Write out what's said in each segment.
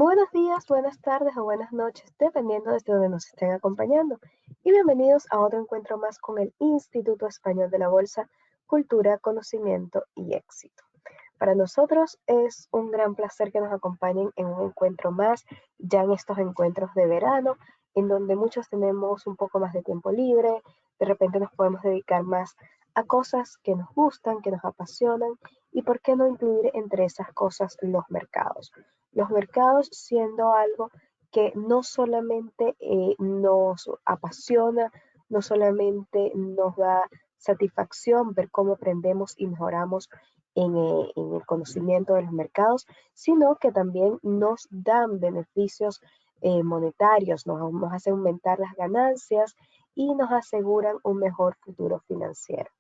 Buenos días, buenas tardes o buenas noches, dependiendo desde donde nos estén acompañando. Y bienvenidos a otro encuentro más con el Instituto Español de la Bolsa, Cultura, Conocimiento y Éxito. Para nosotros es un gran placer que nos acompañen en un encuentro más, ya en estos encuentros de verano, en donde muchos tenemos un poco más de tiempo libre, de repente nos podemos dedicar más a cosas que nos gustan, que nos apasionan, y por qué no incluir entre esas cosas los mercados. Los mercados siendo algo que no solamente nos apasiona, no solamente nos da satisfacción ver cómo aprendemos y mejoramos en el conocimiento de los mercados, sino que también nos dan beneficios monetarios, nos hacen aumentar las ganancias y nos aseguran un mejor futuro financiero.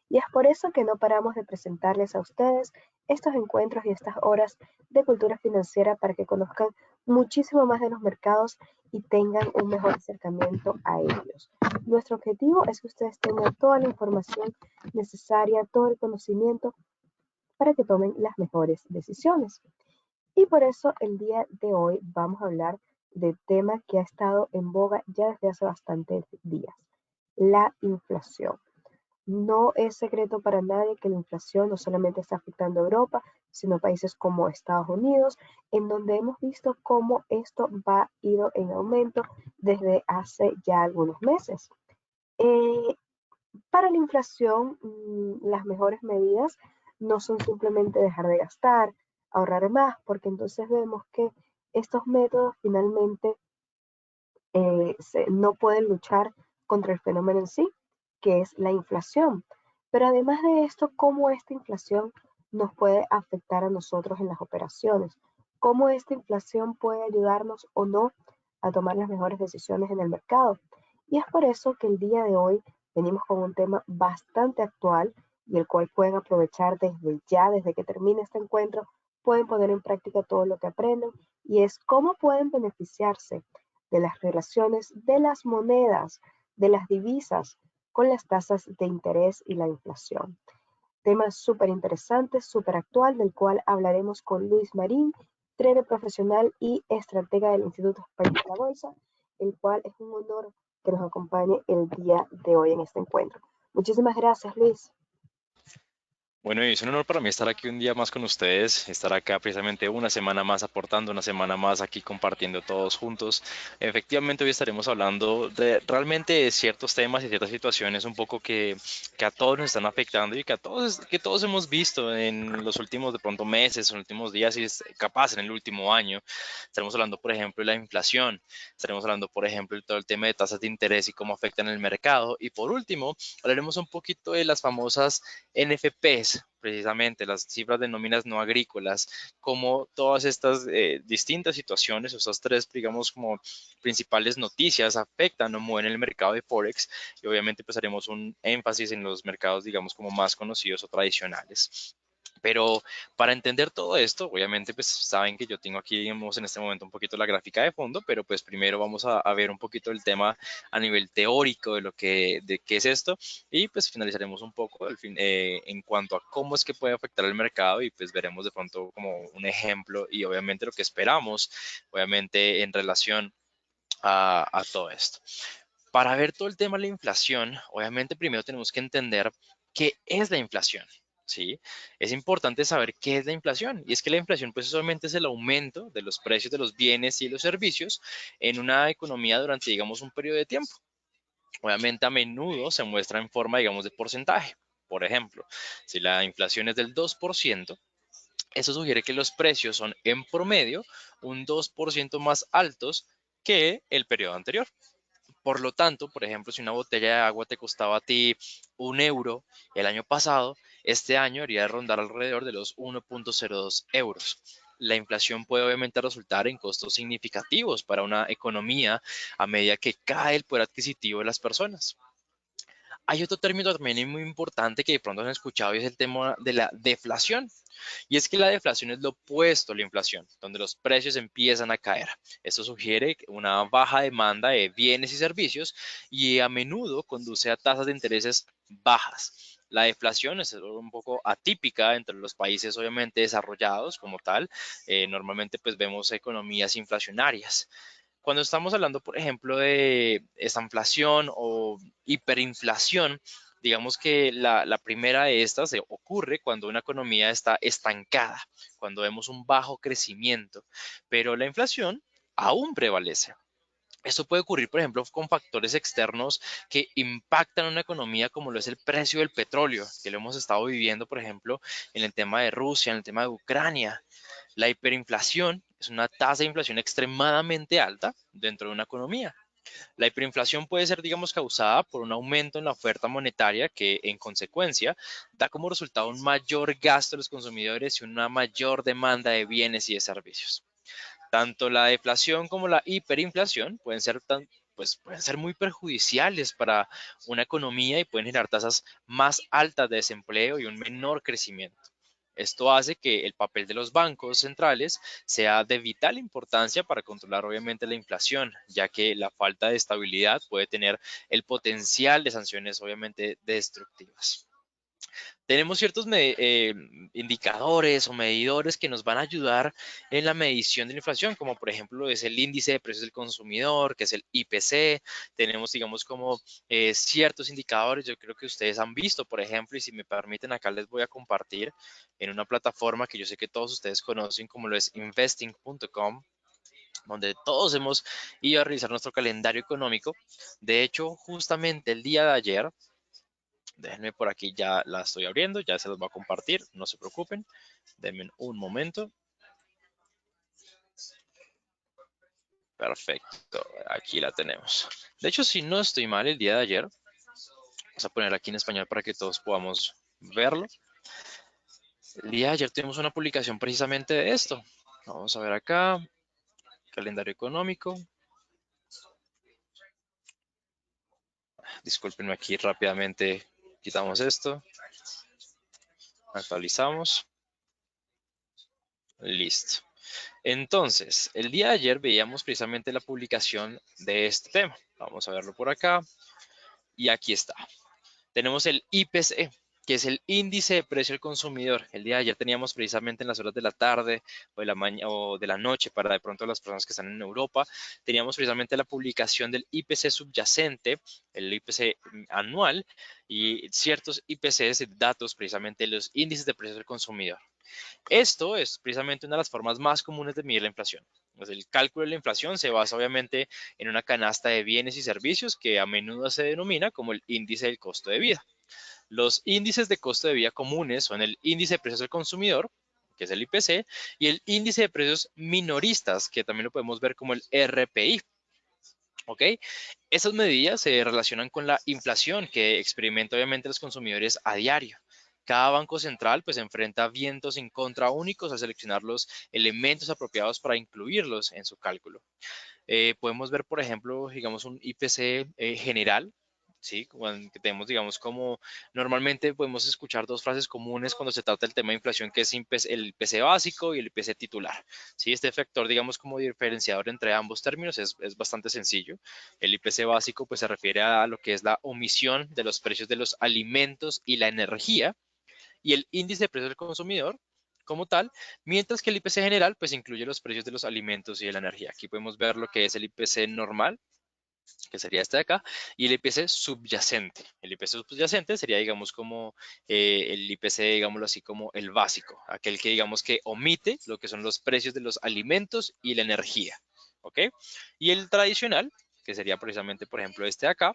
Y es por eso que no paramos de presentarles a ustedes estos encuentros y estas horas de cultura financiera para que conozcan muchísimo más de los mercados y tengan un mejor acercamiento a ellos. Nuestro objetivo es que ustedes tengan toda la información necesaria, todo el conocimiento para que tomen las mejores decisiones. Y por eso el día de hoy vamos a hablar del tema que ha estado en boga ya desde hace bastantes días, la inflación. No es secreto para nadie que la inflación no solamente está afectando a Europa, sino países como Estados Unidos, en donde hemos visto cómo esto va ido en aumento desde hace ya algunos meses. Eh, para la inflación, las mejores medidas no son simplemente dejar de gastar, ahorrar más, porque entonces vemos que estos métodos finalmente no pueden luchar contra el fenómeno en sí, que es la inflación. Pero además de esto, ¿cómo esta inflación nos puede afectar a nosotros en las operaciones? ¿Cómo esta inflación puede ayudarnos o no a tomar las mejores decisiones en el mercado? Y es por eso que el día de hoy venimos con un tema bastante actual y el cual pueden aprovechar desde ya, desde que termine este encuentro, pueden poner en práctica todo lo que aprenden y es cómo pueden beneficiarse de las relaciones de las monedas, de las divisas con las tasas de interés y la inflación. Tema súper interesante, súper actual, del cual hablaremos con Luis Marín, trader profesional y estratega del Instituto Español de la Bolsa, el cual es un honor que nos acompañe el día de hoy en este encuentro. Muchísimas gracias, Luis. Bueno, y es un honor para mí estar aquí un día más con ustedes, estar acá precisamente una semana más aportando, una semana más aquí compartiendo todos juntos. Efectivamente, hoy estaremos hablando de realmente ciertos temas y ciertas situaciones un poco que a todos nos están afectando y que todos hemos visto en los últimos de pronto meses, en los últimos días y capaz en el último año. Estaremos hablando, por ejemplo, de la inflación, estaremos hablando, por ejemplo, de todo el tema de tasas de interés y cómo afectan el mercado. Y por último, hablaremos un poquito de las famosas NFPs, precisamente las cifras de nóminas no agrícolas, como todas estas distintas situaciones, o estas tres, digamos, como principales noticias afectan o mueven el mercado de Forex y obviamente pues haremos un énfasis en los mercados, digamos, como más conocidos o tradicionales. Pero para entender todo esto, obviamente, pues saben que yo tengo aquí, digamos, en este momento un poquito la gráfica de fondo, pero pues primero vamos a ver un poquito el tema a nivel teórico de qué es esto y pues finalizaremos un poco en cuanto a cómo es que puede afectar el mercado y pues veremos de pronto como un ejemplo y obviamente lo que esperamos, obviamente en relación a todo esto. Para ver todo el tema de la inflación, obviamente primero tenemos que entender qué es la inflación. ¿Sí? Es importante saber qué es la inflación. Y es que la inflación pues solamente es el aumento de los precios de los bienes y los servicios en una economía durante, digamos, un periodo de tiempo. Obviamente a menudo se muestra en forma, digamos, de porcentaje. Por ejemplo, si la inflación es del 2%, eso sugiere que los precios son en promedio un 2% más altos que el periodo anterior. Por lo tanto, por ejemplo, si una botella de agua te costaba a ti 1 euro el año pasado, este año debería rondar alrededor de los 1,02 euros. La inflación puede obviamente resultar en costos significativos para una economía a medida que cae el poder adquisitivo de las personas. Hay otro término también muy importante que de pronto han escuchado y es el tema de la deflación. Y es que la deflación es lo opuesto a la inflación, donde los precios empiezan a caer. Esto sugiere una baja demanda de bienes y servicios y a menudo conduce a tasas de intereses bajas. La deflación es un poco atípica entre los países obviamente desarrollados como tal. Normalmente pues vemos economías inflacionarias. Cuando estamos hablando, por ejemplo, de estanflación o hiperinflación, digamos que la primera de estas ocurre cuando una economía está estancada, cuando vemos un bajo crecimiento, pero la inflación aún prevalece. Esto puede ocurrir, por ejemplo, con factores externos que impactan una economía como lo es el precio del petróleo, que lo hemos estado viviendo, por ejemplo, en el tema de Rusia, en el tema de Ucrania. La hiperinflación es una tasa de inflación extremadamente alta dentro de una economía. La hiperinflación puede ser, digamos, causada por un aumento en la oferta monetaria que, en consecuencia, da como resultado un mayor gasto de los consumidores y una mayor demanda de bienes y de servicios. Tanto la deflación como la hiperinflación pueden ser muy perjudiciales para una economía y pueden generar tasas más altas de desempleo y un menor crecimiento. Esto hace que el papel de los bancos centrales sea de vital importancia para controlar obviamente la inflación, ya que la falta de estabilidad puede tener el potencial de sanciones obviamente destructivas. Tenemos ciertos indicadores o medidores que nos van a ayudar en la medición de la inflación, como por ejemplo es el índice de precios del consumidor, que es el IPC. Tenemos, digamos, como ciertos indicadores, yo creo que ustedes han visto, por ejemplo, y si me permiten, acá les voy a compartir en una plataforma que yo sé que todos ustedes conocen, como lo es investing.com, donde todos hemos ido a revisar nuestro calendario económico. De hecho, justamente el día de ayer, déjenme por aquí, ya la estoy abriendo, ya se los voy a compartir, no se preocupen. Denme un momento. Perfecto, aquí la tenemos. De hecho, si no estoy mal, el día de ayer, vamos a poner aquí en español para que todos podamos verlo. El día de ayer tuvimos una publicación precisamente de esto. Vamos a ver acá, calendario económico. Discúlpenme aquí rápidamente, quitamos esto, actualizamos. Listo. Entonces, el día de ayer veíamos precisamente la publicación de este tema. Vamos a verlo por acá. Y aquí está. Tenemos el IPC, que es el índice de precio al consumidor. El día de ayer teníamos precisamente en las horas de la tarde o de la mañana o de la noche para de pronto las personas que están en Europa, teníamos precisamente la publicación del IPC subyacente, el IPC anual y ciertos IPCs, datos precisamente los índices de precios del consumidor. Esto es precisamente una de las formas más comunes de medir la inflación. Pues el cálculo de la inflación se basa obviamente en una canasta de bienes y servicios que a menudo se denomina como el índice del costo de vida. Los índices de costo de vida comunes son el índice de precios del consumidor, que es el IPC, y el índice de precios minoristas, que también lo podemos ver como el RPI. ¿Ok? Esas medidas se relacionan con la inflación que experimenta obviamente los consumidores a diario. Cada banco central pues enfrenta vientos en contra únicos al seleccionar los elementos apropiados para incluirlos en su cálculo. Podemos ver, por ejemplo, digamos un IPC general, ¿sí? Que tenemos, digamos, como normalmente podemos escuchar dos frases comunes cuando se trata del tema de inflación, que es el IPC básico y el IPC titular, ¿sí? Este factor, digamos, como diferenciador entre ambos términos es bastante sencillo. El IPC básico, pues, se refiere a lo que es la omisión de los precios de los alimentos y la energía, y el índice de precios del consumidor como tal, mientras que el IPC general pues incluye los precios de los alimentos y de la energía. Aquí podemos ver lo que es el IPC normal, que sería este de acá, y el IPC subyacente. El IPC subyacente sería, digamos, como el IPC, digámoslo así, como el básico, aquel que, digamos, que omite lo que son los precios de los alimentos y la energía, ¿ok? Y el tradicional, que sería precisamente, por ejemplo, este de acá,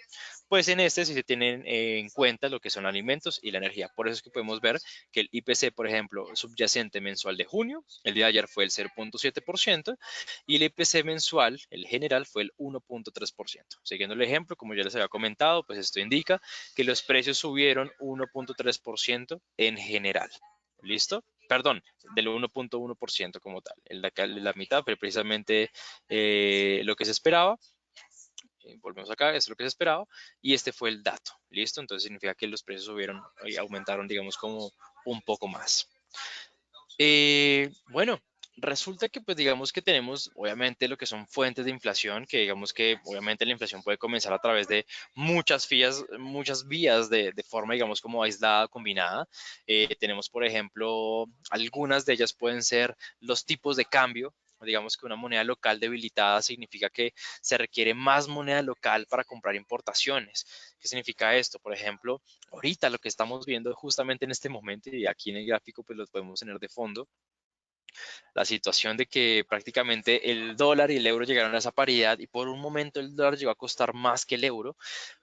pues en este sí se tienen en cuenta lo que son alimentos y la energía. Por eso es que podemos ver que el IPC, por ejemplo, subyacente mensual de junio, el día de ayer fue el 0.7%, y el IPC mensual, el general, fue el 1.3%. Siguiendo el ejemplo, como ya les había comentado, pues esto indica que los precios subieron 1.3% en general. ¿Listo? Perdón, del 1.1% como tal. El de acá, la mitad, pero precisamente lo que se esperaba. Volvemos acá, es lo que se esperaba. Y este fue el dato. ¿Listo? Entonces significa que los precios subieron y aumentaron, digamos, como un poco más. Bueno, Resulta que, pues digamos que tenemos obviamente lo que son fuentes de inflación, que digamos que obviamente la inflación puede comenzar a través de muchas vías de forma, digamos, como aislada, combinada. Tenemos, por ejemplo, algunas de ellas pueden ser los tipos de cambio. Digamos que una moneda local debilitada significa que se requiere más moneda local para comprar importaciones. ¿Qué significa esto? Por ejemplo, ahorita lo que estamos viendo justamente en este momento, y aquí en el gráfico pues lo podemos tener de fondo, la situación de que prácticamente el dólar y el euro llegaron a esa paridad y por un momento el dólar llegó a costar más que el euro,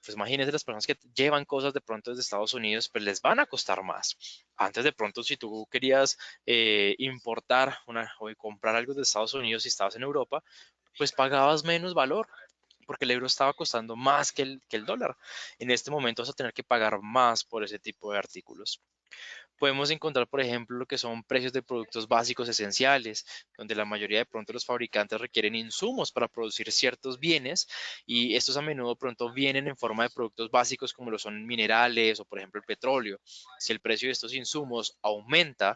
pues imagínense las personas que llevan cosas de pronto desde Estados Unidos, pues les van a costar más. Antes de pronto, si tú querías importar o comprar algo de Estados Unidos y estabas en Europa, pues pagabas menos valor porque el euro estaba costando más que el dólar. En este momento vas a tener que pagar más por ese tipo de artículos. Podemos encontrar, por ejemplo, lo que son precios de productos básicos esenciales, donde la mayoría de pronto los fabricantes requieren insumos para producir ciertos bienes y estos a menudo pronto vienen en forma de productos básicos como lo son minerales o, por ejemplo, el petróleo. Si el precio de estos insumos aumenta,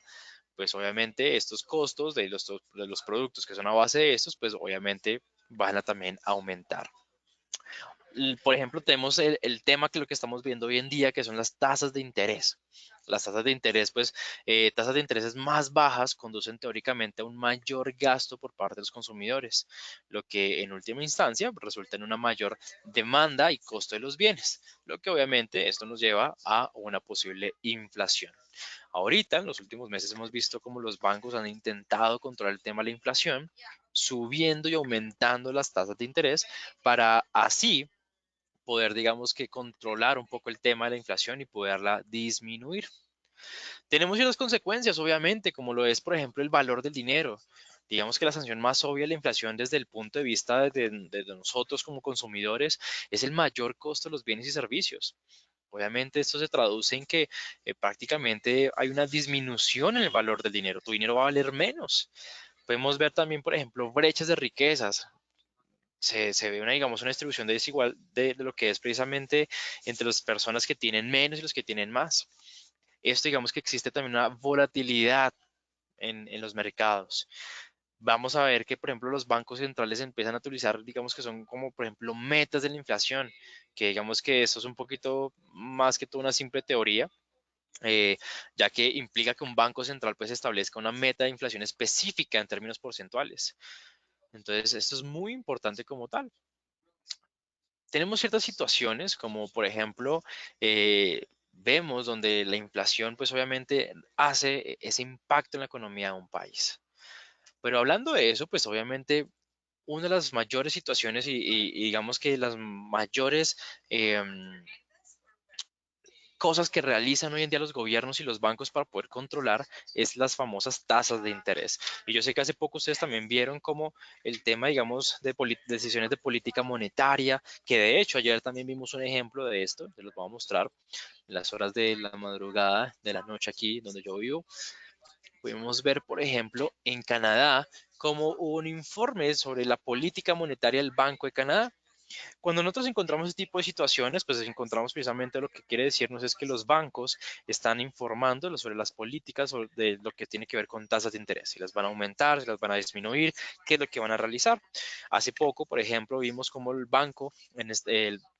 pues obviamente estos costos de los productos que son a base de estos, pues obviamente van a también aumentar. Por ejemplo, tenemos el tema que lo que estamos viendo hoy en día, que son las tasas de interés. Las tasas de interés, pues, tasas de intereses más bajas conducen teóricamente a un mayor gasto por parte de los consumidores, lo que en última instancia pues, resulta en una mayor demanda y costo de los bienes, lo que obviamente esto nos lleva a una posible inflación. Ahorita, en los últimos meses, hemos visto cómo los bancos han intentado controlar el tema de la inflación, subiendo y aumentando las tasas de interés para así poder, digamos que, controlar un poco el tema de la inflación y poderla disminuir. Tenemos unas consecuencias, obviamente, como lo es, por ejemplo, el valor del dinero. Digamos que la sanción más obvia de la inflación desde el punto de vista de nosotros como consumidores es el mayor costo de los bienes y servicios. Obviamente esto se traduce en que prácticamente hay una disminución en el valor del dinero. Tu dinero va a valer menos. Podemos ver también, por ejemplo, brechas de riquezas. Se ve una, digamos, una distribución de desigual de lo que es precisamente entre las personas que tienen menos y los que tienen más. Esto, digamos que existe también una volatilidad en los mercados. Vamos a ver que, por ejemplo, los bancos centrales empiezan a utilizar, digamos que son como, por ejemplo, metas de la inflación, que digamos que esto es un poquito más que todo una simple teoría, ya que implica que un banco central pues establezca una meta de inflación específica en términos porcentuales. Entonces, esto es muy importante como tal. Tenemos ciertas situaciones, como por ejemplo, vemos donde la inflación, pues obviamente hace ese impacto en la economía de un país. Pero hablando de eso, pues obviamente una de las mayores situaciones y digamos que las mayores cosas que realizan hoy en día los gobiernos y los bancos para poder controlar es las famosas tasas de interés. Y yo sé que hace poco ustedes también vieron como el tema, digamos, de decisiones de política monetaria, que de hecho ayer también vimos un ejemplo de esto, se los voy a mostrar en las horas de la madrugada, de la noche aquí donde yo vivo. Pudimos ver, por ejemplo, en Canadá, como hubo un informe sobre la política monetaria del Banco de Canadá. Cuando nosotros encontramos ese tipo de situaciones, pues encontramos precisamente lo que quiere decirnos es que los bancos están informando sobre las políticas de lo que tiene que ver con tasas de interés, si las van a aumentar, si las van a disminuir, qué es lo que van a realizar. Hace poco, por ejemplo, vimos como el banco,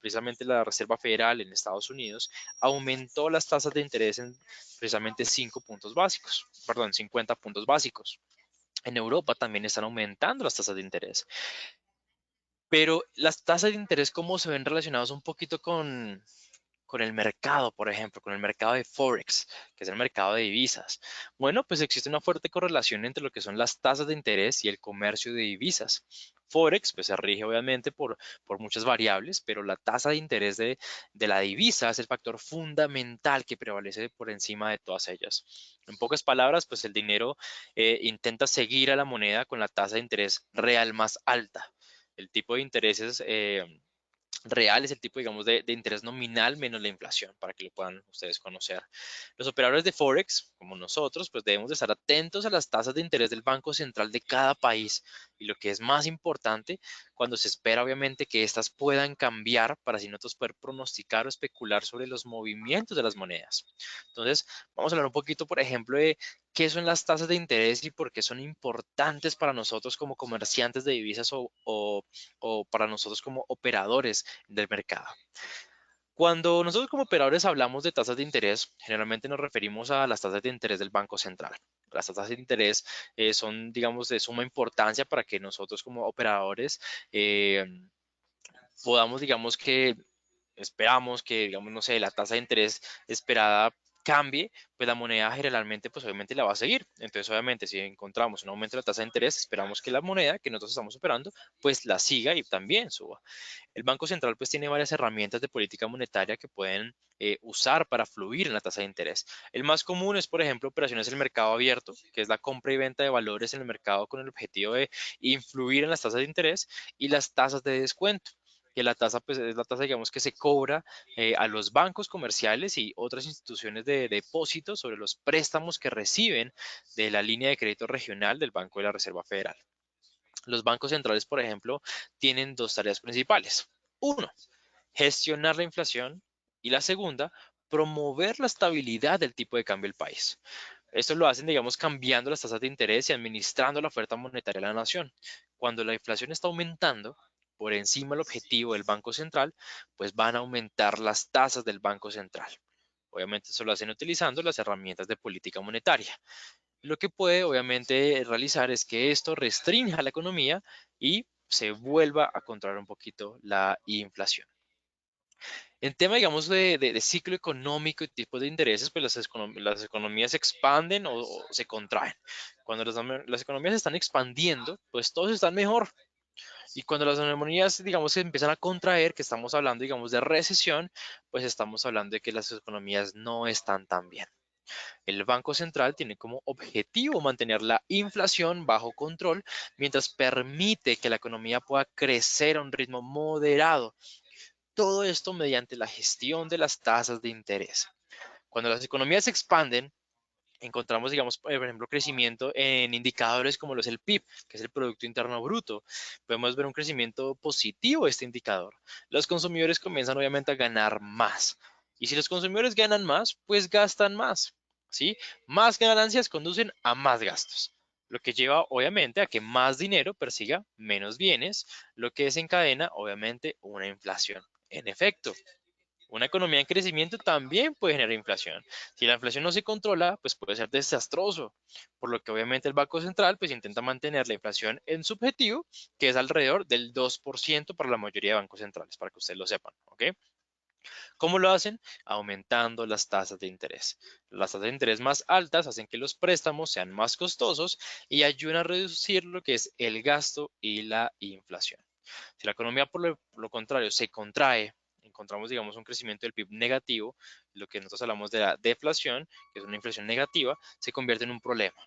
precisamente la Reserva Federal en Estados Unidos, aumentó las tasas de interés en precisamente 5 puntos básicos, perdón, 50 puntos básicos. En Europa también están aumentando las tasas de interés. Pero las tasas de interés, ¿cómo se ven relacionados un poquito con el mercado, por ejemplo, con el mercado de Forex, que es el mercado de divisas? Bueno, pues existe una fuerte correlación entre lo que son las tasas de interés y el comercio de divisas. Forex, pues se rige obviamente por muchas variables, pero la tasa de interés de la divisa es el factor fundamental que prevalece por encima de todas ellas. En pocas palabras, pues el dinero intenta seguir a la moneda con la tasa de interés real más alta. El tipo de intereses real es el tipo, digamos, de interés nominal menos la inflación, para que lo puedan ustedes conocer. Los operadores de Forex, como nosotros, pues debemos de estar atentos a las tasas de interés del Banco Central de cada país y lo que es más importante, cuando se espera obviamente que éstas puedan cambiar para así nosotros poder pronosticar o especular sobre los movimientos de las monedas. Entonces, vamos a hablar un poquito, por ejemplo, de qué son las tasas de interés y por qué son importantes para nosotros como comerciantes de divisas o para nosotros como operadores del mercado. Cuando nosotros como operadores hablamos de tasas de interés, generalmente nos referimos a las tasas de interés del Banco Central. Las tasas de interés son, digamos, de suma importancia para que nosotros como operadores eh, podamos, digamos que esperamos que, digamos, no sé, la tasa de interés esperada cambie, pues la moneda generalmente, pues obviamente la va a seguir. Entonces, obviamente, si encontramos un aumento de la tasa de interés, esperamos que la moneda que nosotros estamos operando, pues la siga y también suba. El Banco Central, pues tiene varias herramientas de política monetaria que pueden usar para fluir en la tasa de interés. El más común es, por ejemplo, operaciones en el mercado abierto, que es la compra y venta de valores en el mercado con el objetivo de influir en las tasas de interés y las tasas de descuento que la tasa pues, es la tasa, digamos, que se cobra a los bancos comerciales y otras instituciones de depósito sobre los préstamos que reciben de la línea de crédito regional del Banco de la Reserva Federal. Los bancos centrales, por ejemplo, tienen dos tareas principales. Uno, gestionar la inflación y la segunda, promover la estabilidad del tipo de cambio del país. Esto lo hacen, digamos, cambiando las tasas de interés y administrando la oferta monetaria de la nación. Cuando la inflación está aumentando por encima del objetivo del Banco Central, pues van a aumentar las tasas del Banco Central. Obviamente eso lo hacen utilizando las herramientas de política monetaria. Lo que puede obviamente realizar es que esto restrinja la economía y se vuelva a controlar un poquito la inflación. En tema, digamos, de ciclo económico y tipo de intereses, pues las economías se expanden o se contraen. Cuando las economías se están expandiendo, pues todos están mejor. Y cuando las economías, digamos, se empiezan a contraer, que estamos hablando, digamos, de recesión, pues estamos hablando de que las economías no están tan bien. El Banco Central tiene como objetivo mantener la inflación bajo control mientras permite que la economía pueda crecer a un ritmo moderado. Todo esto mediante la gestión de las tasas de interés. Cuando las economías se expanden, encontramos, digamos, por ejemplo, crecimiento en indicadores como lo es el PIB, que es el Producto Interno Bruto. Podemos ver un crecimiento positivo de este indicador. Los consumidores comienzan obviamente a ganar más. Y si los consumidores ganan más, pues gastan más. ¿Sí? Más ganancias conducen a más gastos, lo que lleva obviamente a que más dinero persiga menos bienes, lo que desencadena obviamente una inflación. En efecto, una economía en crecimiento también puede generar inflación. Si la inflación no se controla, pues puede ser desastroso, por lo que obviamente el Banco Central pues intenta mantener la inflación en su objetivo, que es alrededor del 2% para la mayoría de bancos centrales, para que ustedes lo sepan, ¿ok? ¿Cómo lo hacen? Aumentando las tasas de interés. Las tasas de interés más altas hacen que los préstamos sean más costosos y ayudan a reducir lo que es el gasto y la inflación. Si la economía, por lo contrario, se contrae, encontramos, digamos, un crecimiento del PIB negativo, lo que nosotros hablamos de la deflación, que es una inflación negativa, se convierte en un problema.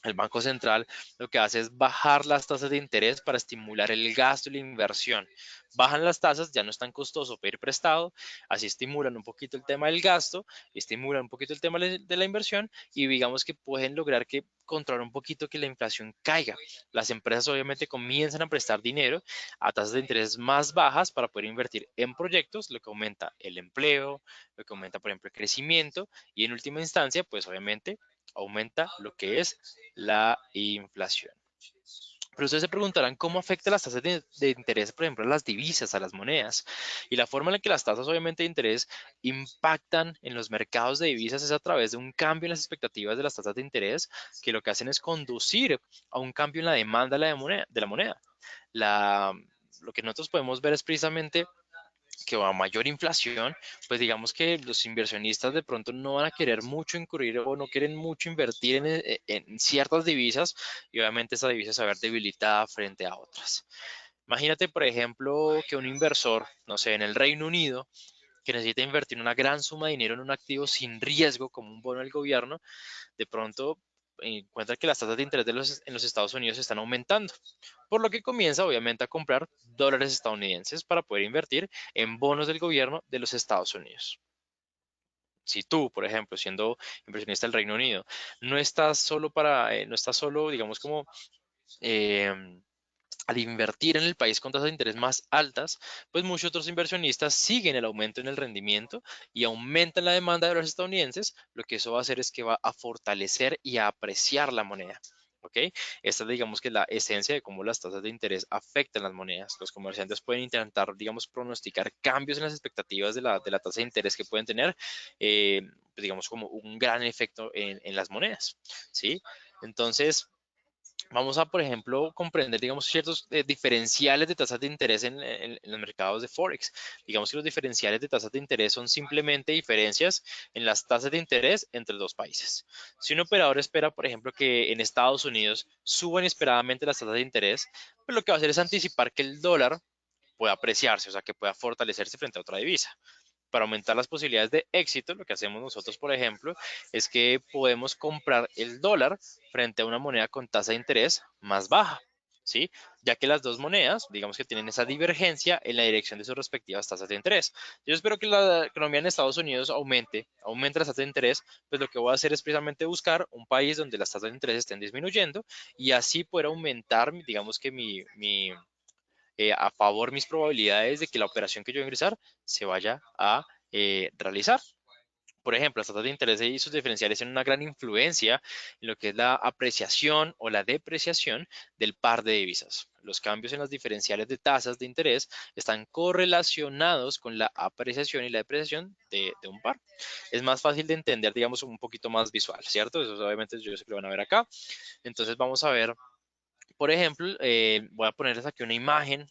El Banco Central lo que hace es bajar las tasas de interés para estimular el gasto y la inversión. Bajan las tasas, ya no es tan costoso pedir prestado, así estimulan un poquito el tema del gasto, estimulan un poquito el tema de la inversión y digamos que pueden lograr que controlar un poquito que la inflación caiga. Las empresas obviamente comienzan a prestar dinero a tasas de interés más bajas para poder invertir en proyectos, lo que aumenta el empleo, lo que aumenta, por ejemplo, el crecimiento y en última instancia, pues obviamente aumenta lo que es la inflación. Pero ustedes se preguntarán cómo afecta las tasas de interés, por ejemplo, a las divisas, a las monedas. Y la forma en la que las tasas, obviamente, de interés impactan en los mercados de divisas es a través de un cambio en las expectativas de las tasas de interés, que lo que hacen es conducir a un cambio en la demanda de la moneda. La, lo que nosotros podemos ver es precisamente que a mayor inflación, pues digamos que los inversionistas de pronto no van a querer mucho incurrir o no quieren mucho invertir en ciertas divisas y obviamente esa divisa se va a ver debilitada frente a otras. Imagínate, por ejemplo, que un inversor, no sé, en el Reino Unido, que necesita invertir una gran suma de dinero en un activo sin riesgo como un bono del gobierno, de pronto encuentra que las tasas de interés en los Estados Unidos están aumentando, por lo que comienza obviamente a comprar dólares estadounidenses para poder invertir en bonos del gobierno de los Estados Unidos. Si tú, por ejemplo, siendo inversionista del Reino Unido, no estás solo digamos como eh, al invertir en el país con tasas de interés más altas, pues muchos otros inversionistas siguen el aumento en el rendimiento y aumentan la demanda de los estadounidenses. Lo que eso va a hacer es que va a fortalecer y a apreciar la moneda. ¿Ok? Esta digamos que es la esencia de cómo las tasas de interés afectan las monedas. Los comerciantes pueden intentar, digamos, pronosticar cambios en las expectativas de la tasa de interés que pueden tener, pues, digamos, como un gran efecto en las monedas. ¿Sí? Entonces, vamos a, por ejemplo, comprender, digamos, ciertos diferenciales de tasas de interés en los mercados de Forex. Digamos que los diferenciales de tasas de interés son simplemente diferencias en las tasas de interés entre dos países. Si un operador espera, por ejemplo, que en Estados Unidos suban inesperadamente las tasas de interés, pues lo que va a hacer es anticipar que el dólar pueda apreciarse, o sea, que pueda fortalecerse frente a otra divisa. Para aumentar las posibilidades de éxito, lo que hacemos nosotros, por ejemplo, es que podemos comprar el dólar frente a una moneda con tasa de interés más baja, ¿sí? Ya que las dos monedas, digamos que tienen esa divergencia en la dirección de sus respectivas tasas de interés. Yo espero que la economía en Estados Unidos aumente las tasas de interés, pues lo que voy a hacer es precisamente buscar un país donde las tasas de interés estén disminuyendo y así poder aumentar, digamos que a favor mis probabilidades de que la operación que yo voy a ingresar se vaya a realizar. Por ejemplo, las tasas de interés y sus diferenciales tienen una gran influencia en lo que es la apreciación o la depreciación del par de divisas. Los cambios en las diferenciales de tasas de interés están correlacionados con la apreciación y la depreciación de un par. Es más fácil de entender, digamos, un poquito más visual, ¿cierto? Eso obviamente yo sé que lo van a ver acá. Entonces vamos a ver, por ejemplo, voy a ponerles aquí una imagen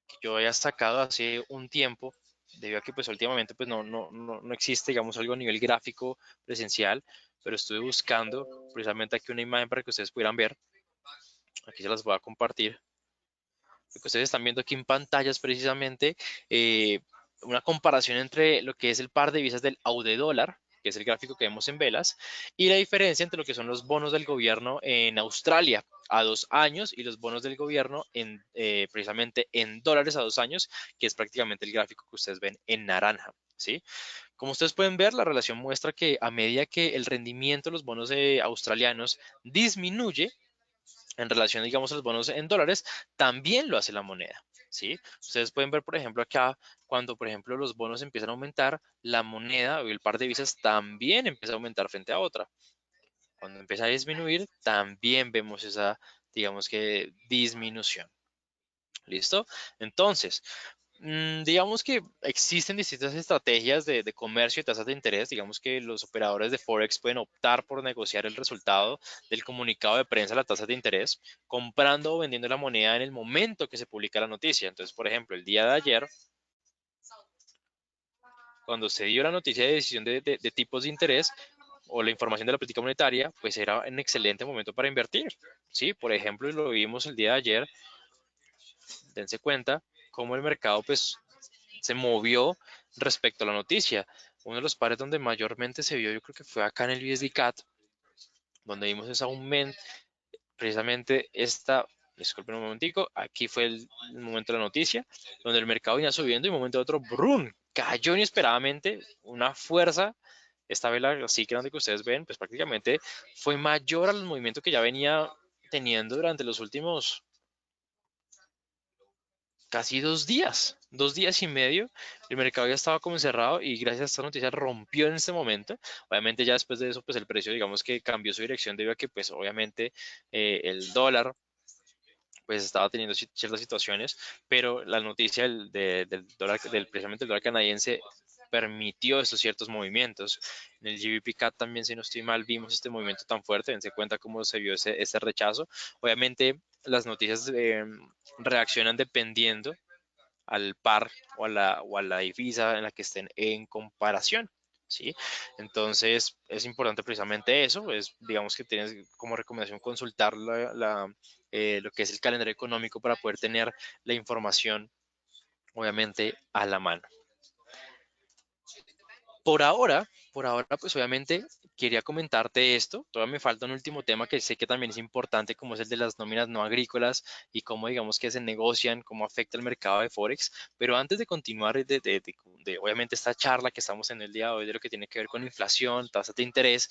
que yo había sacado hace un tiempo, debido a que pues últimamente pues no existe, digamos, algo a nivel gráfico presencial, pero estuve buscando precisamente aquí una imagen para que ustedes pudieran ver. Aquí se las voy a compartir. Lo que ustedes están viendo aquí en pantalla es precisamente eh, una comparación entre lo que es el par de divisas del AUD dólar, que es el gráfico que vemos en velas, y la diferencia entre lo que son los bonos del gobierno en Australia a 2 años y los bonos del gobierno precisamente en dólares a 2 años, que es prácticamente el gráfico que ustedes ven en naranja. ¿Sí? Como ustedes pueden ver, la relación muestra que a medida que el rendimiento de los bonos australianos disminuye, en relación, digamos, a los bonos en dólares, también lo hace la moneda, ¿sí? Ustedes pueden ver, por ejemplo, acá, cuando, por ejemplo, los bonos empiezan a aumentar, la moneda o el par de divisas también empieza a aumentar frente a otra. Cuando empieza a disminuir, también vemos esa, digamos que, disminución. ¿Listo? Entonces, digamos que existen distintas estrategias de comercio y tasas de interés. Digamos que los operadores de Forex pueden optar por negociar el resultado del comunicado de prensa, la tasa de interés, comprando o vendiendo la moneda en el momento que se publica la noticia. Entonces, por ejemplo, el día de ayer, cuando se dio la noticia de decisión de tipos de interés o la información de la política monetaria, pues era un excelente momento para invertir. Sí, por ejemplo, y lo vimos el día de ayer, dense cuenta cómo el mercado pues se movió respecto a la noticia. Uno de los pares donde mayormente se vio, yo creo que fue acá en el USD CAT, donde vimos ese aumento, precisamente disculpen un momentico, aquí fue el momento de la noticia, donde el mercado venía subiendo y de un momento a otro, ¡brum! Cayó inesperadamente, una fuerza, esta vela así grande que ustedes ven, pues prácticamente fue mayor al movimiento que ya venía teniendo durante los últimos casi 2 días y medio, el mercado ya estaba como encerrado y gracias a esta noticia rompió en este momento. Obviamente ya después de eso, pues el precio, digamos que cambió su dirección debido a que, pues obviamente el dólar, pues estaba teniendo ciertas situaciones, pero la noticia del dólar, precisamente el dólar canadiense, permitió estos ciertos movimientos. En el GBP CAT también, si no estoy mal, vimos este movimiento tan fuerte, dense cuenta cómo se vio ese rechazo. Obviamente las noticias reaccionan dependiendo al par o a la divisa en la que estén en comparación. ¿Sí? Entonces es importante precisamente eso, digamos que tienes como recomendación consultar lo que es el calendario económico para poder tener la información obviamente a la mano. Por ahora, pues obviamente quería comentarte esto. Todavía me falta un último tema que sé que también es importante, como es el de las nóminas no agrícolas y cómo digamos que se negocian, cómo afecta el mercado de Forex. Pero antes de continuar obviamente esta charla que estamos en el día de hoy de lo que tiene que ver con inflación, tasas de interés,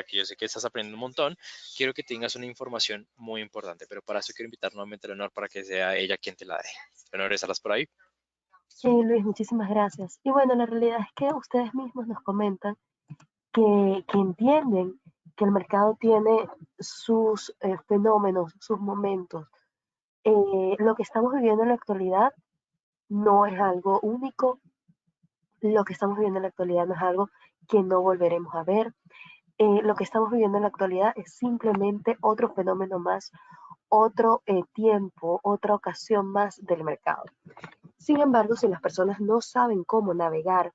que yo sé que estás aprendiendo un montón, quiero que tengas una información muy importante. Pero para eso quiero invitar nuevamente a Leonor para que sea ella quien te la dé. Leonor, ¿estarás por ahí? Luis, muchísimas gracias. Y bueno, la realidad es que ustedes mismos nos comentan que entienden que el mercado tiene sus fenómenos, sus momentos. Lo que estamos viviendo en la actualidad no es algo único, lo que estamos viviendo en la actualidad no es algo que no volveremos a ver. Lo que estamos viviendo en la actualidad es simplemente otro fenómeno más, otro tiempo, otra ocasión más del mercado. Sin embargo, si las personas no saben cómo navegar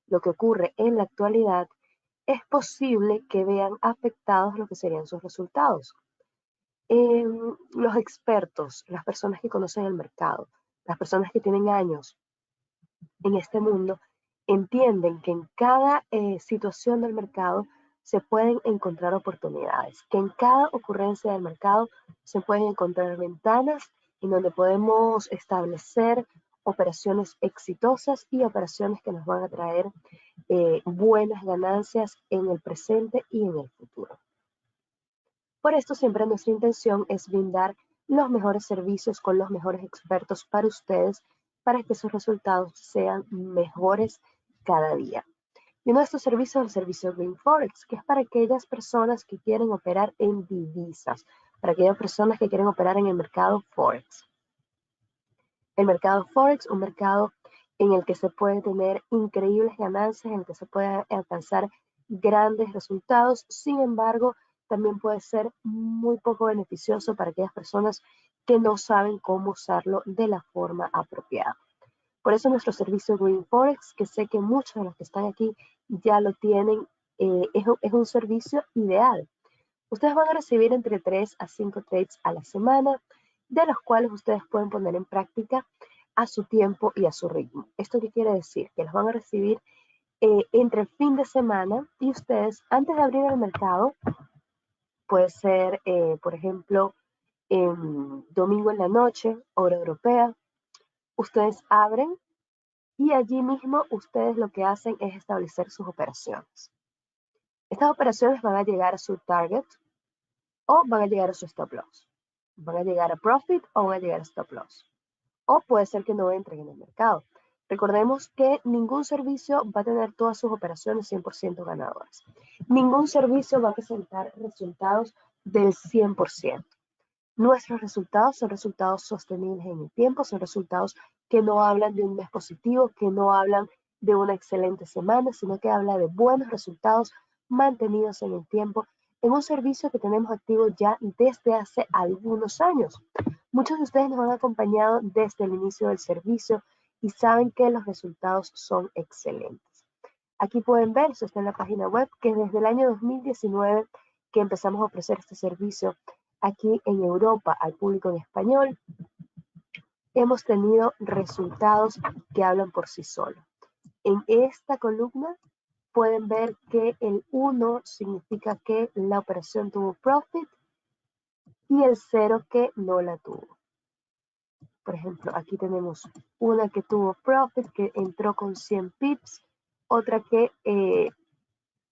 lo que ocurre en la actualidad, es posible que vean afectados lo que serían sus resultados. Los expertos, las personas que conocen el mercado, las personas que tienen años en este mundo, entienden que en cada situación del mercado se pueden encontrar oportunidades, que en cada ocurrencia del mercado se pueden encontrar ventanas en donde podemos establecer operaciones exitosas y operaciones que nos van a traer buenas ganancias en el presente y en el futuro. Por esto siempre nuestra intención es brindar los mejores servicios con los mejores expertos para ustedes, para que sus resultados sean mejores cada día. Y uno de estos servicios es el servicio Green Forex, que es para aquellas personas que quieren operar en divisas, para aquellas personas que quieren operar en el mercado Forex. El mercado Forex, un mercado en el que se puede tener increíbles ganancias, en el que se puede alcanzar grandes resultados. Sin embargo, también puede ser muy poco beneficioso para aquellas personas que no saben cómo usarlo de la forma apropiada. Por eso nuestro servicio Green Forex, que sé que muchos de los que están aquí ya lo tienen, es un servicio ideal. Ustedes van a recibir entre 3 a 5 trades a la semana, de los cuales ustedes pueden poner en práctica a su tiempo y a su ritmo. ¿Esto qué quiere decir? Que los van a recibir entre el fin de semana y ustedes, antes de abrir el mercado, puede ser, por ejemplo, domingo en la noche, hora europea, ustedes abren y allí mismo ustedes lo que hacen es establecer sus operaciones. Estas operaciones van a llegar a su target o van a llegar a su stop loss. Van a llegar a profit o van a llegar a stop loss. O puede ser que no entren en el mercado. Recordemos que ningún servicio va a tener todas sus operaciones 100% ganadoras. Ningún servicio va a presentar resultados del 100%. Nuestros resultados son resultados sostenibles en el tiempo, son resultados que no hablan de un mes positivo, que no hablan de una excelente semana, sino que habla de buenos resultados mantenidos en el tiempo en un servicio que tenemos activo ya desde hace algunos años. Muchos de ustedes nos han acompañado desde el inicio del servicio y saben que los resultados son excelentes. Aquí pueden ver, eso está en la página web, que desde el año 2019 que empezamos a ofrecer este servicio aquí en Europa al público en español, hemos tenido resultados que hablan por sí solos. En esta columna pueden ver que el 1 significa que la operación tuvo profit y el 0 que no la tuvo. Por ejemplo, aquí tenemos una que tuvo profit, que entró con 100 pips, otra que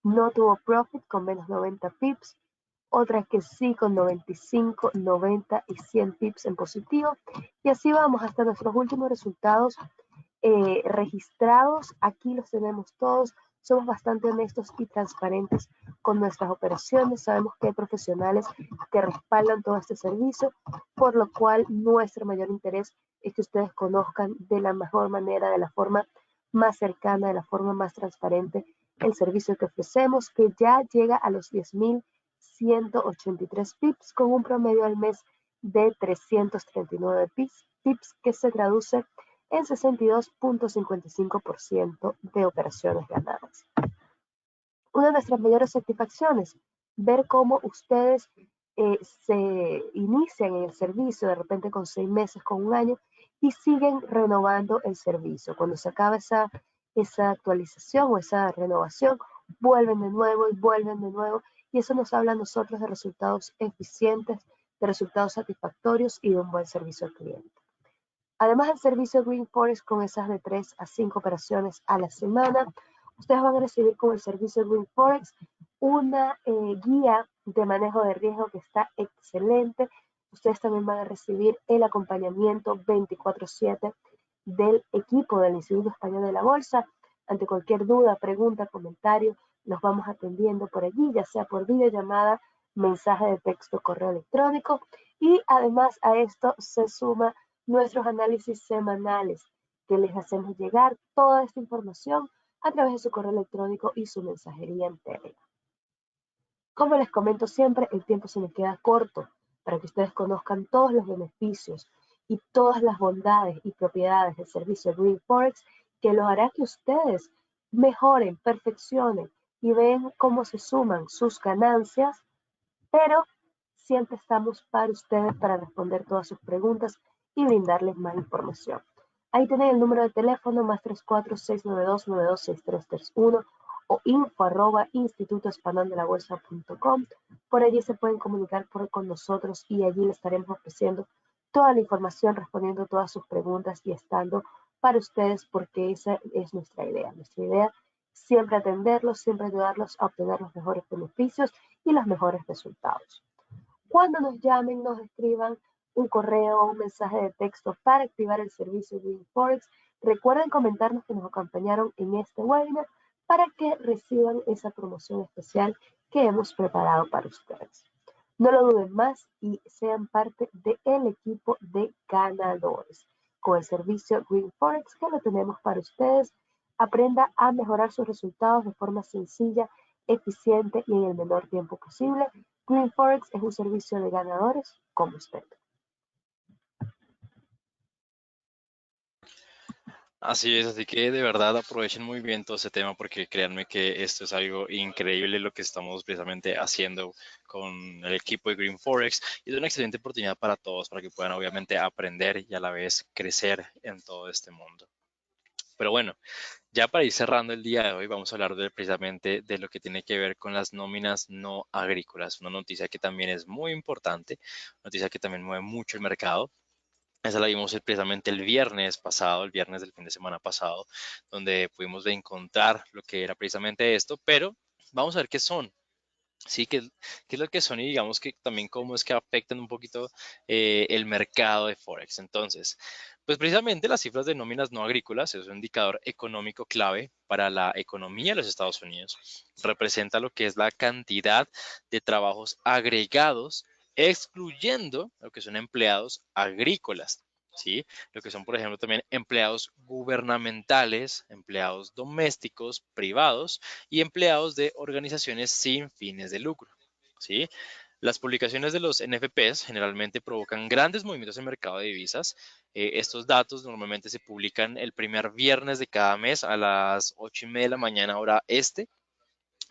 no tuvo profit con menos 90 pips, otra que sí con 95, 90 y 100 pips en positivo. Y así vamos hasta nuestros últimos resultados registrados. Aquí los tenemos todos. Somos bastante honestos y transparentes con nuestras operaciones. Sabemos que hay profesionales que respaldan todo este servicio, por lo cual nuestro mayor interés es que ustedes conozcan de la mejor manera, de la forma más cercana, de la forma más transparente, el servicio que ofrecemos, que ya llega a los 10.183 pips con un promedio al mes de 339 pips que se traduce en 62.55% de operaciones ganadas. Una de nuestras mayores satisfacciones, ver cómo ustedes se inician en el servicio de repente con 6 meses, con un año, y siguen renovando el servicio. Cuando se acaba esa actualización o esa renovación, vuelven de nuevo y vuelven de nuevo. Y eso nos habla a nosotros de resultados eficientes, de resultados satisfactorios y de un buen servicio al cliente. Además del servicio Green Forest con esas de 3 a 5 operaciones a la semana, ustedes van a recibir con el servicio Green Forest una guía de manejo de riesgo que está excelente. Ustedes también van a recibir el acompañamiento 24/7 del equipo del Instituto Español de la Bolsa. Ante cualquier duda, pregunta, comentario, los vamos atendiendo por allí, ya sea por videollamada, mensaje de texto, correo electrónico. Y además a esto se suma nuestros análisis semanales, que les hacemos llegar toda esta información a través de su correo electrónico y su mensajería en Telegram. Como les comento siempre, el tiempo se me queda corto para que ustedes conozcan todos los beneficios y todas las bondades y propiedades del servicio Green Forex, que los hará que ustedes mejoren, perfeccionen y ven cómo se suman sus ganancias, pero siempre estamos para ustedes para responder todas sus preguntas y brindarles más información. Ahí tienen el número de teléfono más 34-692-926331 o info@institutoespanaldelabolsa.com. Por allí se pueden comunicar con nosotros y allí les estaremos ofreciendo toda la información, respondiendo todas sus preguntas y estando para ustedes porque esa es nuestra idea. Nuestra idea siempre atenderlos, siempre ayudarlos a obtener los mejores beneficios y los mejores resultados. Cuando nos llamen, nos escriban un correo o un mensaje de texto para activar el servicio Green Forex, recuerden comentarnos que nos acompañaron en este webinar para que reciban esa promoción especial que hemos preparado para ustedes. No lo duden más y sean parte del equipo de ganadores con el servicio Green Forex que lo tenemos para ustedes. Aprenda a mejorar sus resultados de forma sencilla, eficiente y en el menor tiempo posible. Green Forex es un servicio de ganadores como usted. Así es, así que de verdad aprovechen muy bien todo ese tema porque créanme que esto es algo increíble lo que estamos precisamente haciendo con el equipo de Green Forex y es una excelente oportunidad para todos para que puedan obviamente aprender y a la vez crecer en todo este mundo. Pero bueno, ya para ir cerrando el día de hoy vamos a hablar precisamente de lo que tiene que ver con las nóminas no agrícolas, una noticia que también es muy importante, noticia que también mueve mucho el mercado. Esa la vimos precisamente el viernes pasado, el viernes del fin de semana pasado, donde pudimos encontrar lo que era precisamente esto, pero vamos a ver qué son. Sí, qué es lo que son y digamos que también cómo es que afectan un poquito el mercado de Forex. Entonces, pues precisamente las cifras de nóminas no agrícolas es un indicador económico clave para la economía de los Estados Unidos. Representa lo que es la cantidad de trabajos agregados, excluyendo lo que son empleados agrícolas. ¿Sí? Lo que son, por ejemplo, también empleados gubernamentales, empleados domésticos, privados y empleados de organizaciones sin fines de lucro. ¿Sí? Las publicaciones de los NFPs generalmente provocan grandes movimientos en el mercado de divisas. Estos datos normalmente se publican el primer viernes de cada mes a las 8:30 de la mañana hora este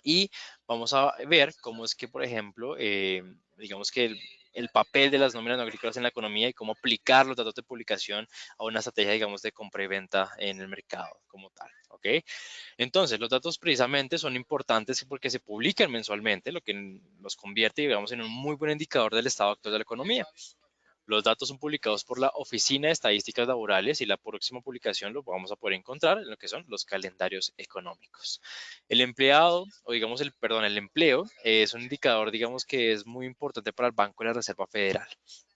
y vamos a ver cómo es que, por ejemplo, digamos que el papel de las nóminas no agrícolas en la economía y cómo aplicar los datos de publicación a una estrategia, digamos, de compra y venta en el mercado como tal, ¿ok? Entonces, los datos precisamente son importantes porque se publican mensualmente, lo que los convierte, digamos, en un muy buen indicador del estado actual de la economía. Los datos son publicados por la Oficina de Estadísticas Laborales y la próxima publicación lo vamos a poder encontrar en lo que son los calendarios económicos. El empleado, o digamos el empleo es un indicador, digamos, que es muy importante para el Banco de la Reserva Federal.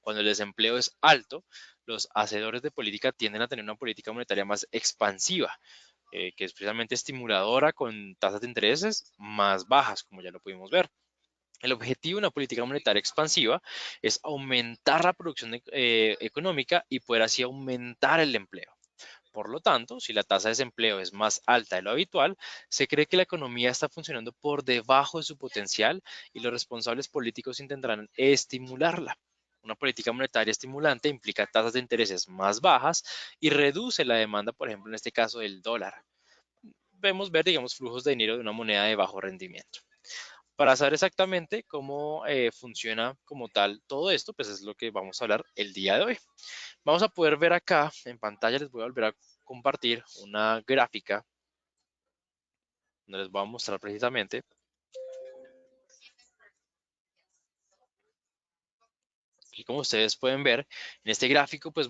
Cuando el desempleo es alto, los hacedores de política tienden a tener una política monetaria más expansiva, que es precisamente estimuladora con tasas de intereses más bajas, como ya lo pudimos ver. El objetivo de una política monetaria expansiva es aumentar la producción económica y poder así aumentar el empleo. Por lo tanto, si la tasa de desempleo es más alta de lo habitual, se cree que la economía está funcionando por debajo de su potencial y los responsables políticos intentarán estimularla. Una política monetaria estimulante implica tasas de intereses más bajas y reduce la demanda, por ejemplo, en este caso del dólar. Vemos ver, digamos, flujos de dinero de una moneda de bajo rendimiento. Para saber exactamente cómo funciona como tal todo esto, pues es lo que vamos a hablar el día de hoy. Vamos a poder ver acá en pantalla, les voy a volver a compartir una gráfica donde les voy a mostrar precisamente. Y como ustedes pueden ver, en este gráfico pues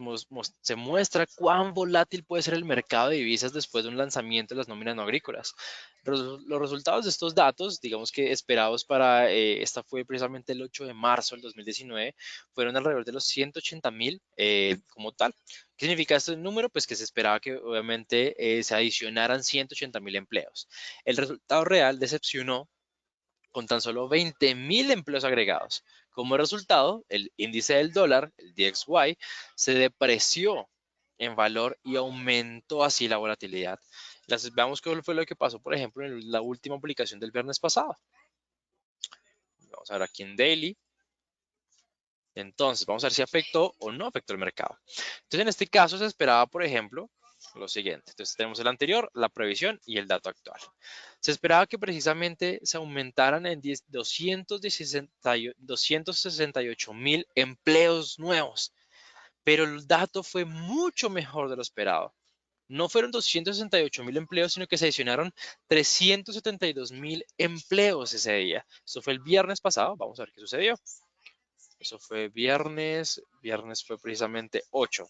se muestra cuán volátil puede ser el mercado de divisas después de un lanzamiento de las nóminas no agrícolas. Los resultados de estos datos, digamos que esperados para, esta fue precisamente el 8 de marzo del 2019, fueron alrededor de los 180.000 como tal. ¿Qué significa este número? Pues que se esperaba que obviamente se adicionaran 180.000 empleos. El resultado real decepcionó con tan solo 20.000 empleos agregados. Como resultado, el índice del dólar, el DXY, se depreció en valor y aumentó así la volatilidad. Veamos qué fue lo que pasó, por ejemplo, en la última publicación del viernes pasado. Vamos a ver aquí en Daily. Entonces, vamos a ver si afectó o no afectó el mercado. Entonces, en este caso se esperaba, por ejemplo, lo siguiente. Entonces, tenemos el anterior, la previsión y el dato actual. Se esperaba que precisamente se aumentaran en 268.000 empleos nuevos, pero el dato fue mucho mejor de lo esperado. No fueron 268.000 empleos, sino que se adicionaron 372.000 empleos ese día. Eso fue el viernes pasado. Vamos a ver qué sucedió. Eso fue viernes. Viernes fue precisamente 8.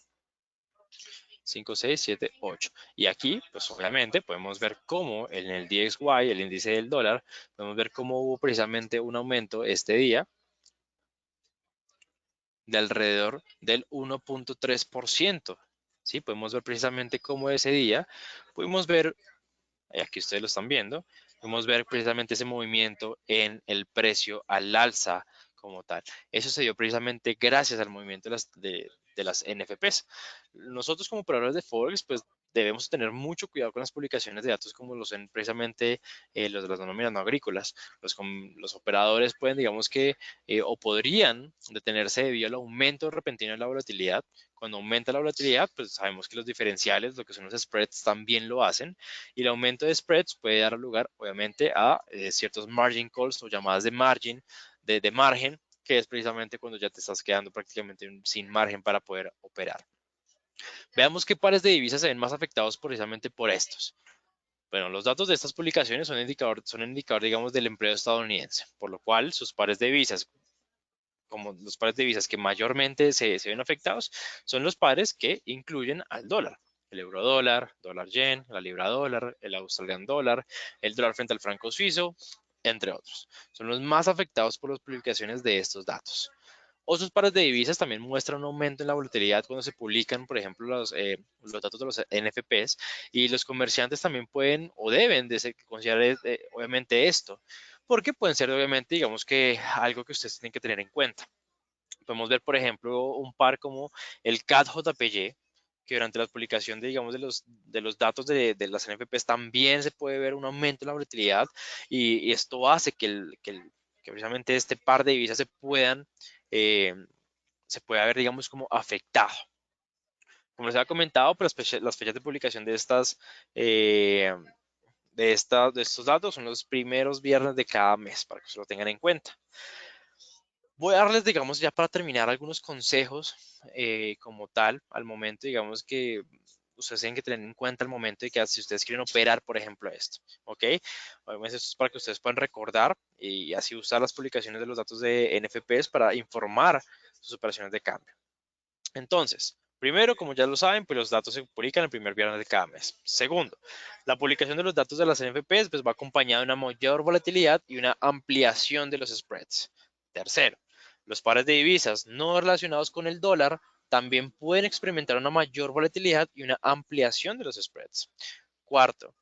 5, 6, 7, 8. Y aquí, pues obviamente podemos ver cómo en el DXY, el índice del dólar, podemos ver cómo hubo precisamente un aumento este día de alrededor del 1.3%. ¿Sí? Podemos ver precisamente cómo ese día, pudimos ver, aquí ustedes lo están viendo, podemos ver precisamente ese movimiento en el precio al alza como tal. Eso se dio precisamente gracias al movimiento de las NFPs. Nosotros como operadores de Forex, pues debemos tener mucho cuidado con las publicaciones de datos como lo son precisamente los de las nóminas no agrícolas. Los operadores pueden, digamos que, o podrían detenerse debido al aumento repentino de la volatilidad. Cuando aumenta la volatilidad, pues sabemos que los diferenciales, lo que son los spreads, también lo hacen. Y el aumento de spreads puede dar lugar, obviamente, a ciertos margin calls o llamadas de margin, de margen, que es precisamente cuando ya te estás quedando prácticamente sin margen para poder operar. Veamos qué pares de divisas se ven más afectados precisamente por estos. Bueno, los datos de estas publicaciones son indicador, digamos, del empleo estadounidense, por lo cual sus pares de divisas, como los pares de divisas que mayormente se ven afectados, son los pares que incluyen al dólar. El euro dólar, dólar yen, la libra dólar, el australian dólar, el dólar frente al franco suizo, entre otros. Son los más afectados por las publicaciones de estos datos. Otros pares de divisas también muestran un aumento en la volatilidad cuando se publican, por ejemplo, los datos de los NFPs, y los comerciantes también pueden o deben de considerar obviamente esto, porque pueden ser obviamente, digamos que algo que ustedes tienen que tener en cuenta. Podemos ver, por ejemplo, un par como el CAD-JPY, que durante la publicación de, digamos, de los datos de las NFPs también se puede ver un aumento en la volatilidad, y esto hace que precisamente este par de divisas eh, se pueda ver, digamos, como afectado. Como les había comentado, pues las fechas de publicación eh, de estos datos son los primeros viernes de cada mes, para que se lo tengan en cuenta. Voy a darles, digamos, ya para terminar, algunos consejos como tal, al momento, digamos, que ustedes tienen que tener en cuenta al momento de que si ustedes quieren operar, por ejemplo, esto, ¿ok? Obviamente esto es para que ustedes puedan recordar y así usar las publicaciones de los datos de NFPs para informar sus operaciones de cambio. Entonces, primero, como ya lo saben, pues los datos se publican el primer viernes de cada mes. Segundo, la publicación de los datos de las NFPs pues, va acompañada de una mayor volatilidad y una ampliación de los spreads. Tercero, los pares de divisas no relacionados con el dólar también pueden experimentar una mayor volatilidad y una ampliación de los spreads. Cuarto,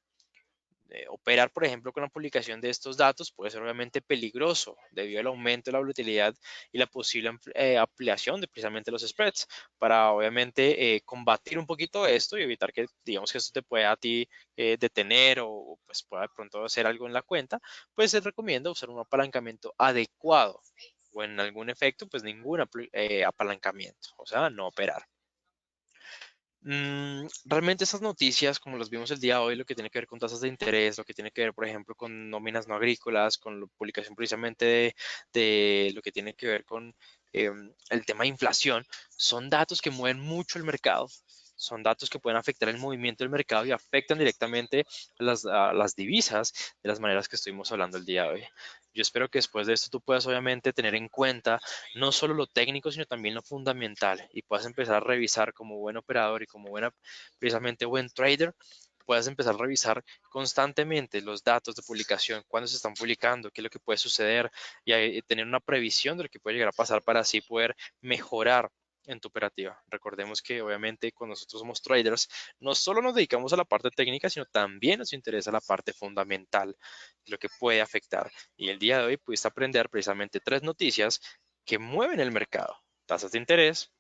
operar, por ejemplo, con la publicación de estos datos puede ser obviamente peligroso debido al aumento de la volatilidad y la posible ampliación de precisamente los spreads. Para obviamente combatir un poquito esto y evitar que, digamos, que esto te pueda a ti detener o pues pueda de pronto hacer algo en la cuenta, pues se recomienda usar un apalancamiento adecuado o en algún efecto, pues ningún apalancamiento, o sea, no operar. Realmente estas noticias, como las vimos el día de hoy, lo que tiene que ver con tasas de interés, lo que tiene que ver, por ejemplo, con nóminas no agrícolas, con la publicación precisamente de lo que tiene que ver con el tema de inflación, son datos que mueven mucho el mercado Son datos que pueden afectar el movimiento del mercado y afectan directamente a las divisas de las maneras que estuvimos hablando el día de hoy. Yo espero que después de esto tú puedas obviamente tener en cuenta no solo lo técnico, sino también lo fundamental y puedas empezar a revisar como buen operador y como precisamente buen trader, puedas empezar a revisar constantemente los datos de publicación, cuándo se están publicando, qué es lo que puede suceder y tener una previsión de lo que puede llegar a pasar para así poder mejorar en tu operativa. Recordemos que obviamente cuando nosotros somos traders, no solo nos dedicamos a la parte técnica, sino también nos interesa la parte fundamental, lo que puede afectar. Y el día de hoy pudiste aprender precisamente 3 noticias que mueven el mercado. Tasas de interés,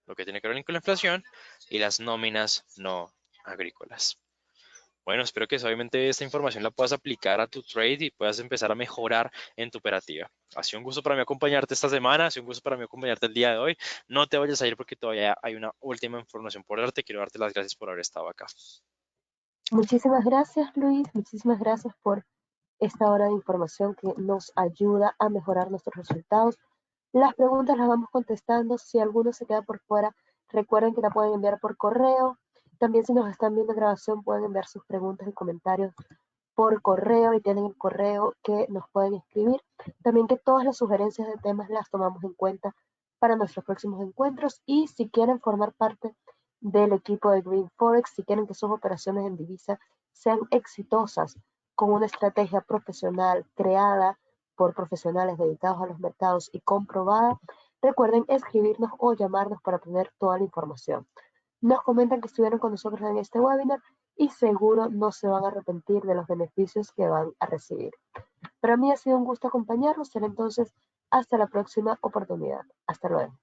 lo que tiene que ver con la inflación y las nóminas no agrícolas. Bueno, espero que obviamente esta información la puedas aplicar a tu trade y puedas empezar a mejorar en tu operativa. Ha sido un gusto para mí acompañarte esta semana, ha sido un gusto para mí acompañarte el día de hoy. No te vayas a ir porque todavía hay una última información por darte. Quiero darte las gracias por haber estado acá. Muchísimas gracias, Luis. Muchísimas gracias por esta hora de información que nos ayuda a mejorar nuestros resultados. Las preguntas las vamos contestando. Si alguno se queda por fuera, recuerden que la pueden enviar por correo. También si nos están viendo grabación, pueden enviar sus preguntas y comentarios por correo y tienen el correo que nos pueden escribir. También que todas las sugerencias de temas las tomamos en cuenta para nuestros próximos encuentros y si quieren formar parte del equipo de Green Forex, si quieren que sus operaciones en divisa sean exitosas con una estrategia profesional creada por profesionales dedicados a los mercados y comprobada, recuerden escribirnos o llamarnos para obtener toda la información. Nos comentan que estuvieron con nosotros en este webinar y seguro no se van a arrepentir de los beneficios que van a recibir. Para mí ha sido un gusto acompañarlos. Será entonces hasta la próxima oportunidad. Hasta luego.